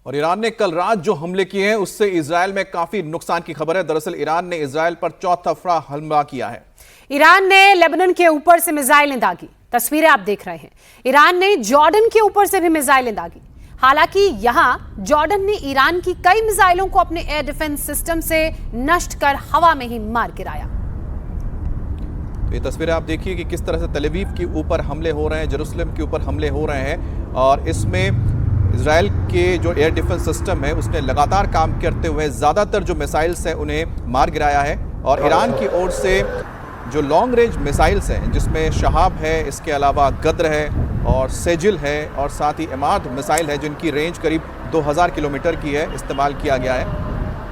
और ईरान ने कल रात जो हमले किए हैं उससे इजरायल में काफी नुकसान की खबर है। दरअसल ईरान ने इजरायल पर चौतरफा हमला किया है। ईरान ने लेबनान के ऊपर से मिसाइलें दागी, तस्वीरें आप देख रहे हैं। ईरान ने जॉर्डन के ऊपर से भी मिसाइलें दागी। हालांकि यहां जॉर्डन ने ईरान की कई मिसाइलों को अपने एयर डिफेंस सिस्टम से नष्ट कर हवा में ही मार गिराया। तो ये तस्वीरें आप देखिए कि किस तरह से तल अवीव के ऊपर हमले हो रहे हैं, जेरूसलम के ऊपर हमले हो रहे हैं और इसमें इजराइल के जो एयर डिफेंस सिस्टम है उसने लगातार काम करते हुए ज़्यादातर जो मिसाइल्स हैं उन्हें मार गिराया है। और ईरान की ओर से जो लॉन्ग रेंज मिसाइल्स हैं जिसमें शहाब है, इसके अलावा गद्र है और सेजिल है और साथ ही इमाद मिसाइल है जिनकी रेंज करीब 2000 किलोमीटर की है, इस्तेमाल किया गया है।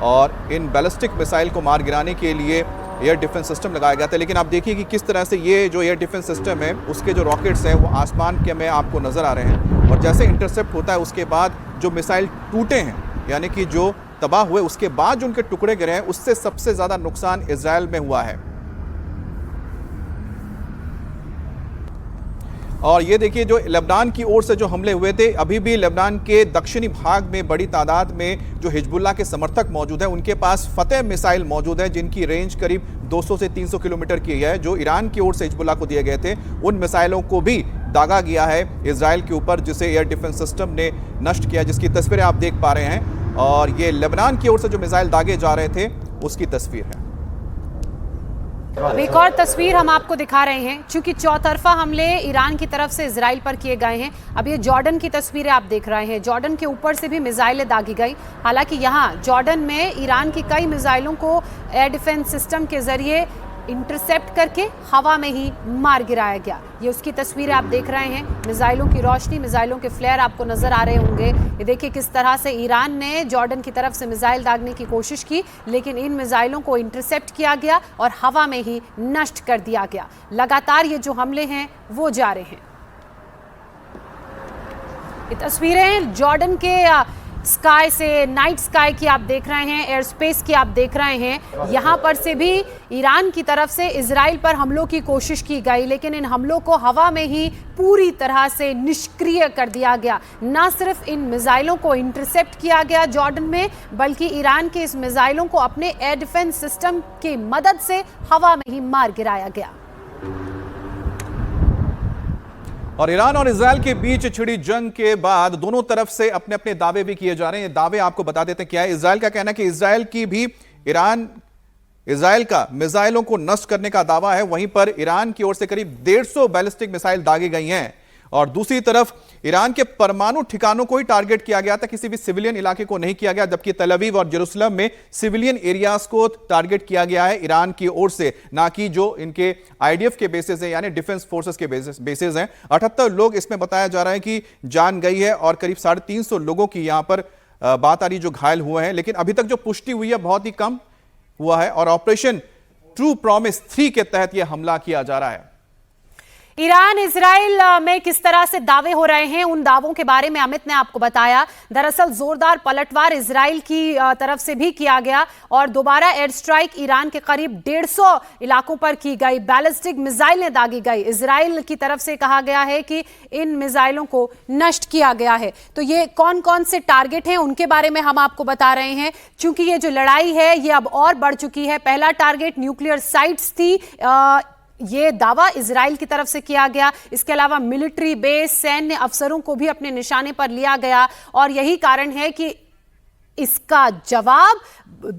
और इन बैलिस्टिक मिसाइल को मार गिराने के लिए एयर डिफेंस सिस्टम लगाया गया था। लेकिन आप देखिए कि किस तरह से ये जो एयर डिफेंस सिस्टम है उसके जो रॉकेट्स हैं वो आसमान के में आपको नज़र आ रहे हैं और जैसे इंटरसेप्ट होता है उसके बाद जो मिसाइल टूटे हैं यानी कि जो तबाह हुए उसके बाद जो उनके टुकड़े गिरे हैं उससे सबसे ज़्यादा नुकसान इजरायल में हुआ है। और ये देखिए जो लेबनान की ओर से जो हमले हुए थे, अभी भी लेबनान के दक्षिणी भाग में बड़ी तादाद में जो हिजबुल्लाह के समर्थक मौजूद हैं उनके पास फतेह मिसाइल मौजूद है जिनकी रेंज करीब 200 से 300 किलोमीटर की है। जो ईरान की ओर से हिजबुल्लाह को दिए गए थे उन मिसाइलों को भी दागा गया है इजरायल के ऊपर, जिसे एयर डिफेंस सिस्टम ने नष्ट किया, जिसकी तस्वीरें आप देख पा रहे हैं। और ये लेबनान की ओर से जो मिसाइल दागे जा रहे थे उसकी तस्वीर है। अब एक और तस्वीर हम आपको दिखा रहे हैं। चूंकि चौतरफा हमले ईरान की तरफ से इजराइल पर किए गए हैं, अब ये जॉर्डन की तस्वीरें आप देख रहे हैं। जॉर्डन के ऊपर से भी मिसाइलें दागी गई। हालांकि यहाँ जॉर्डन में ईरान की कई मिसाइलों को एयर डिफेंस सिस्टम के जरिए इंटरसेप्ट करके हवा में ही मार गिराया गया। ये उसकी तस्वीरें आप देख रहे हैं। मिसाइलों की रोशनी, मिसाइलों के फ्लेयर आपको नजर आ रहे होंगे। ये देखिए किस तरह से ईरान ने जॉर्डन की तरफ से मिसाइल दागने की कोशिश की, लेकिन इन मिसाइलों को इंटरसेप्ट किया गया और हवा में ही नष्ट कर दिया गया। लगातार ये जो हमले हैं वो जारी हैं। ये तस्वीरें जॉर्डन के स्काई से, नाइट स्काई की आप देख रहे हैं, एयर स्पेस की आप देख रहे हैं। यहाँ पर से भी ईरान की तरफ से इजराइल पर हमलों की कोशिश की गई, लेकिन इन हमलों को हवा में ही पूरी तरह से निष्क्रिय कर दिया गया। न सिर्फ इन मिसाइलों को इंटरसेप्ट किया गया जॉर्डन में, बल्कि ईरान के इस मिसाइलों को अपने एयर डिफेंस सिस्टम की मदद से हवा में ही मार गिराया गया। और ईरान और इजरायल के बीच छिड़ी जंग के बाद दोनों तरफ से अपने अपने दावे भी किए जा रहे हैं। दावे आपको बता देते हैं क्या है। इजरायल का कहना है कि इजरायल का मिसाइलों को नष्ट करने का दावा है, वहीं पर ईरान की ओर से करीब 150 बैलिस्टिक मिसाइल दागी गई हैं। और दूसरी तरफ ईरान के परमाणु ठिकानों को ही टारगेट किया गया था, किसी भी सिविलियन इलाके को नहीं किया गया, जबकि तल अवीव और जेरूसलम में सिविलियन एरियाज को टारगेट किया गया है ईरान की ओर से, ना कि जो इनके आईडीएफ के बेसिस हैं यानी डिफेंस फोर्सेस के बेसिस हैं। 78 लोग इसमें बताया जा रहा है कि जान गई है और करीब 350 लोगों की यहां पर बात आ रही जो घायल हुए हैं, लेकिन अभी तक जो पुष्टि हुई है बहुत ही कम हुआ है। और ऑपरेशन ट्रू प्रॉमिस 3 के तहत यह हमला किया जा रहा है। ईरान इजराइल में किस तरह से दावे हो रहे हैं, उन दावों के बारे में अमित ने आपको बताया। दरअसल जोरदार पलटवार इजराइल की तरफ से भी किया गया और दोबारा एयर स्ट्राइक ईरान के करीब 150 इलाकों पर की गई। बैलिस्टिक मिसाइलें दागी गई। इजराइल की तरफ से कहा गया है कि इन मिसाइलों को नष्ट किया गया है। तो ये कौन कौन से टारगेट हैं उनके बारे में हम आपको बता रहे हैं, क्योंकि ये जो लड़ाई है ये अब और बढ़ चुकी है। पहला टारगेट न्यूक्लियर साइट्स थी, ये दावा इजराइल की तरफ से किया गया। इसके अलावा मिलिट्री बेस, सैन्य अफसरों को भी अपने निशाने पर लिया गया और यही कारण है कि इसका जवाब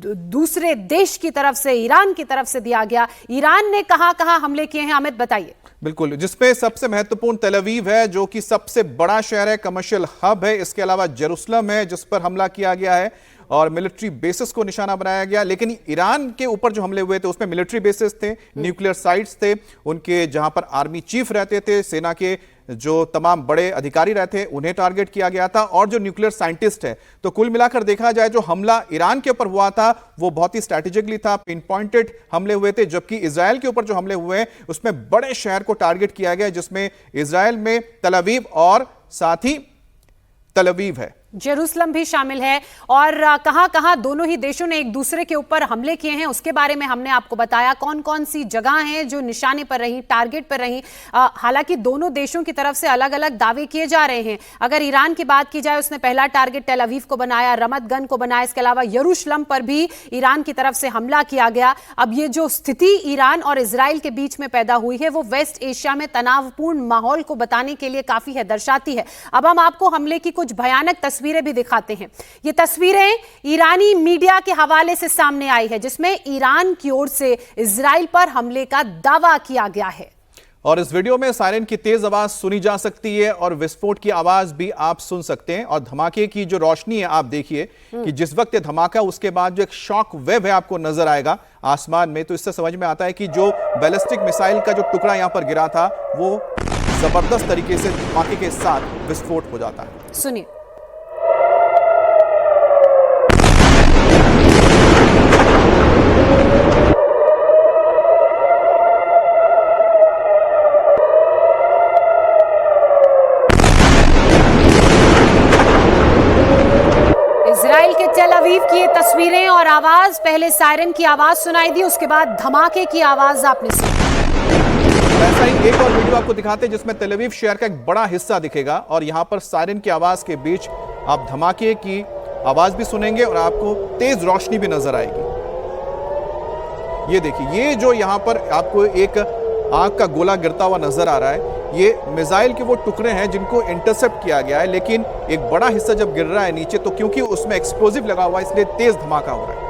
दूसरे देश की तरफ से, ईरान की तरफ से दिया गया। ईरान ने कहां हमले किए हैं, अमित बताइए। बिल्कुल, जिसपे सबसे महत्वपूर्ण तल अवीव है जो कि सबसे बड़ा शहर है, कमर्शियल हब है। इसके अलावा जेरूसलम है जिस पर हमला किया गया है और मिलिट्री बेसिस को निशाना बनाया गया। लेकिन ईरान के ऊपर जो हमले हुए थे उसमें मिलिट्री बेसिस थे, न्यूक्लियर साइट्स थे, उनके जहां पर आर्मी चीफ रहते थे, सेना के जो तमाम बड़े अधिकारी रहते उन्हें टारगेट किया गया था और जो न्यूक्लियर साइंटिस्ट है। तो कुल मिलाकर देखा जाए जो हमला ईरान के ऊपर हुआ था वो बहुत ही स्ट्रैटेजिकली था, पिन पॉइंटेड हमले हुए थे, जबकि इजरायल के ऊपर जो हमले हुए हैं उसमें बड़े शहर को टारगेट किया गया जिसमें इजरायल में तल अवीव और साथ ही तल अवीव है। जेरूसलम भी शामिल है और कहां-कहां दोनों ही देशों ने एक दूसरे के ऊपर हमले किए हैं उसके बारे में हमने आपको बताया। कौन-कौन सी जगह हैं जो निशाने पर रही, टारगेट पर रही। हालांकि दोनों देशों की तरफ से अलग-अलग दावे किए जा रहे हैं। अगर ईरान की बात की जाए, उसने पहला टारगेट टेल अवीव को बनाया, रमत गन को बनाया। इसके अलावा यरूशलेम पर भी ईरान की तरफ से हमला किया गया। अब ये जो स्थिति ईरान और इजराइल के बीच में पैदा हुई है वो वेस्ट एशिया में तनावपूर्ण माहौल को बताने के लिए काफी है, दर्शाती है। अब हम आपको हमले की कुछ भयानक तस्वीरें भी दिखाते हैं। ये तस्वीरें ईरानी मीडिया के हवाले से सामने आई है जिसमें ईरान की ओर से इजराइल पर हमले का दावा किया गया है। और इस वीडियो में सायरन की तेज आवाज सुनी जा सकती है और विस्फोट की आवाज भी आप सुन सकते हैं। और धमाके की जो रोशनी है, आप देखिए कि जिस वक्त ये धमाका, उसके बाद जो एक शॉक वेव है आपको नजर आएगा आसमान में, तो इससे समझ में आता है कि जो बैलिस्टिक मिसाइल का जो टुकड़ा यहां पर गिरा था वो जबरदस्त तरीके से धमाके के साथ विस्फोट हो जाता है। सुनिए। इजराइल के टेल अवीव की ये तस्वीरें और आवाज, पहले सायरन की आवाज सुनाई दी, उसके बाद धमाके की आवाज आपने सुनी। ऐसा ही एक और वीडियो आपको दिखाते हैं जिसमें तेल अवीव शहर का एक बड़ा हिस्सा दिखेगा और यहां पर सायरन की आवाज के बीच आप धमाके की आवाज भी सुनेंगे और आपको तेज रोशनी भी नजर आएगी। ये देखिए, ये जो यहां पर आपको एक आग का गोला गिरता हुआ नजर आ रहा है, ये मिसाइल के वो टुकड़े हैं जिनको इंटरसेप्ट किया गया है, लेकिन एक बड़ा हिस्सा जब गिर रहा है नीचे तो क्योंकि उसमें एक्सप्लोजिव लगा हुआ है इसलिए तेज धमाका हो रहा है।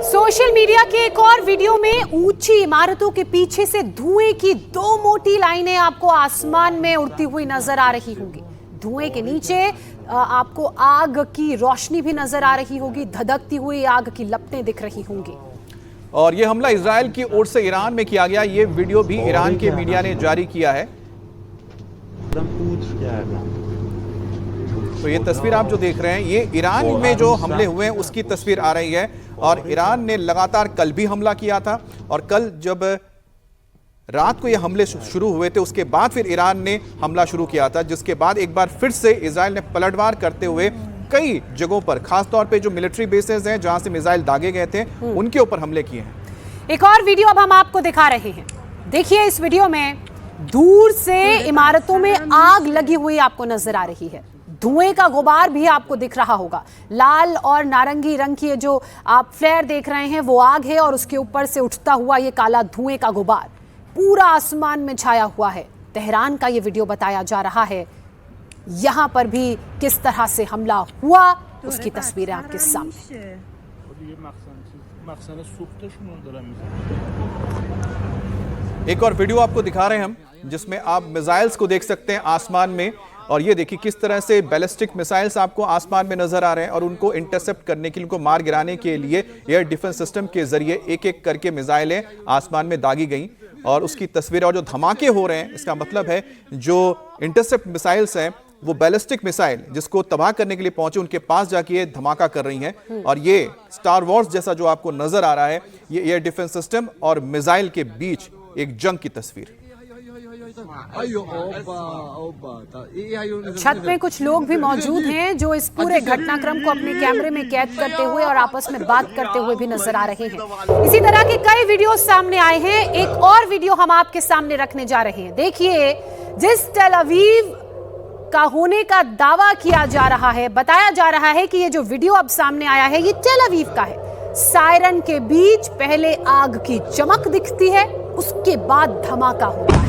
सोशल मीडिया के एक और वीडियो में ऊंची इमारतों के पीछे से धुएं की दो मोटी लाइनें आपको आसमान में उड़ती हुई नजर आ रही होंगी। धुएं के नीचे आपको आग की रोशनी भी नजर आ रही होगी, धधकती हुई आग की लपटें दिख रही होंगी। और यह हमला इजराइल की ओर से ईरान में किया गया। ये वीडियो भी ईरान के मीडिया ने जारी किया है। तो ये तस्वीर आप जो देख रहे हैं, ये ईरान में जो हमले हुए हैं उसकी तस्वीर आ रही है। और ईरान ने लगातार कल भी हमला किया था और कल जब रात को ये हमले शुरू हुए थे उसके बाद फिर ईरान ने हमला शुरू किया था, जिसके बाद एक बार फिर से इजराइल ने पलटवार करते हुए कई जगहों पर, खासतौर पे जो मिलिट्री बेसेस हैं जहां से मिसाइल दागे गए थे, उनके ऊपर हमले किए हैं। एक और वीडियो अब हम आपको दिखा रहे हैं। देखिए, इस वीडियो में दूर से इमारतों में आग लगी हुई आपको नजर आ रही है। धुएं का गुबार भी आपको दिख रहा होगा। लाल और नारंगी रंग की जो आप फ्लेयर देख रहे हैं वो आग है और उसके ऊपर से उठता हुआ ये काला धुएं का गुबार पूरा आसमान में छाया हुआ है। तेहरान का ये वीडियो बताया जा रहा है। यहां पर भी किस तरह से हमला हुआ उसकी तस्वीरें आपके सामने। एक और वीडियो आपको दिखा रहे हैं हम जिसमें आप मिसाइल्स को देख सकते हैं आसमान में। और ये देखिए किस तरह से बैलिस्टिक मिसाइल्स आपको आसमान में नजर आ रहे हैं और उनको इंटरसेप्ट करने के लिए, उनको मार गिराने के लिए एयर डिफेंस सिस्टम के जरिए एक एक करके मिसाइलें आसमान में दागी गई और उसकी तस्वीरें। और जो धमाके हो रहे हैं इसका मतलब है जो इंटरसेप्ट मिसाइल्स हैं वो बैलिस्टिक मिसाइल जिसको तबाह करने के लिए पहुंचे उनके पास जाके ये धमाका कर रही हैं। और ये स्टार वॉर्स जैसा जो आपको नजर आ रहा है, ये एयर डिफेंस सिस्टम और मिसाइल के बीच एक जंग की तस्वीर। छत में कुछ लोग भी मौजूद हैं जो इस पूरे घटनाक्रम को अपने कैमरे में कैद करते हुए और आपस में बात करते हुए भी नजर आ रहे हैं। इसी तरह के कई वीडियो सामने आए हैं। एक और वीडियो हम आपके सामने रखने जा रहे हैं। देखिए, जिस टेल अवीव का होने का दावा किया जा रहा है, बताया जा रहा है कि ये जो वीडियो अब सामने आया है ये टेल अवीव का है। सायरन के बीच पहले आग की चमक दिखती है, उसके बाद धमाका होता है।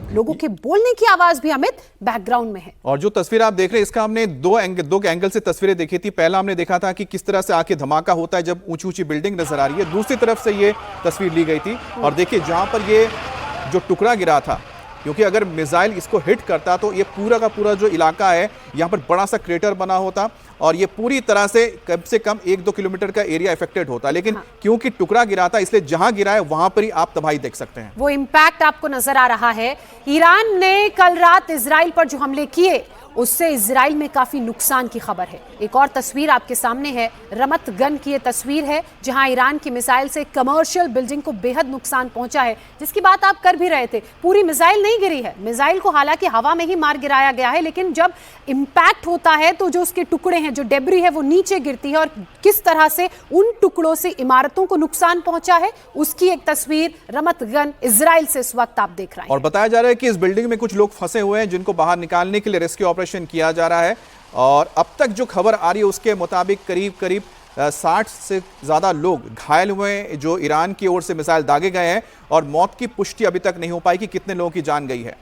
लोगों के बोलने की आवाज भी अमित बैकग्राउंड में है। और जो तस्वीर आप देख रहे हैं इसका हमने दो एंगल से तस्वीरें देखी थी। पहला हमने देखा था कि किस तरह से आके धमाका होता है जब ऊंची ऊंची बिल्डिंग नजर आ रही है। दूसरी तरफ से ये तस्वीर ली गई थी और देखिए जहां पर ये जो टुकड़ा गिरा था, क्योंकि अगर मिसाइल इसको हिट करता तो ये पूरा का पूरा जो इलाका है यहाँ पर बड़ा सा क्रेटर बना होता और ये पूरी तरह से कम 1-2 किलोमीटर का एरिया इफेक्टेड होता। लेकिन क्योंकि टुकड़ा गिरा था इसलिए जहां गिरा है वहां पर ही आप तबाही देख सकते हैं। वो इंपैक्ट आपको नजर आ रहा है। ईरान ने कल रात इजराइल पर जो हमले किए उससे इजराइल में काफी नुकसान की खबर है। एक और तस्वीर आपके सामने है, रमत गन की ये तस्वीर है जहां ईरान की मिसाइल से कमर्शियल बिल्डिंग को बेहद नुकसान पहुंचा है, जिसकी बात आप कर भी रहे थे। पूरी मिसाइल नहीं गिरी है, मिसाइल को हालांकि हवा में ही मार गिराया गया है, लेकिन जब इंपैक्ट होता है तो जो उसके टुकड़े हैं, जो डेब्री है, वो नीचे गिरती है और किस तरह से उन टुकड़ों से इमारतों को नुकसान पहुंचा है, उसकी एक तस्वीर रमत गन इजराइल से इस वक्त आप देख रहे हैं। और बताया जा रहा है कि इस बिल्डिंग में कुछ लोग फंसे हुए हैं जिनको बाहर निकालने के लिए रेस्क्यू ऑपरेशन किया जा रहा है। और अब तक जो खबर आ रही है उसके मुताबिक करीब 60 से ज्यादा लोग घायल हुए हैं जो ईरान की ओर से मिसाइल दागे गए हैं, और मौत की पुष्टि अभी तक नहीं हो पाई कि कितने लोगों की जान गई है।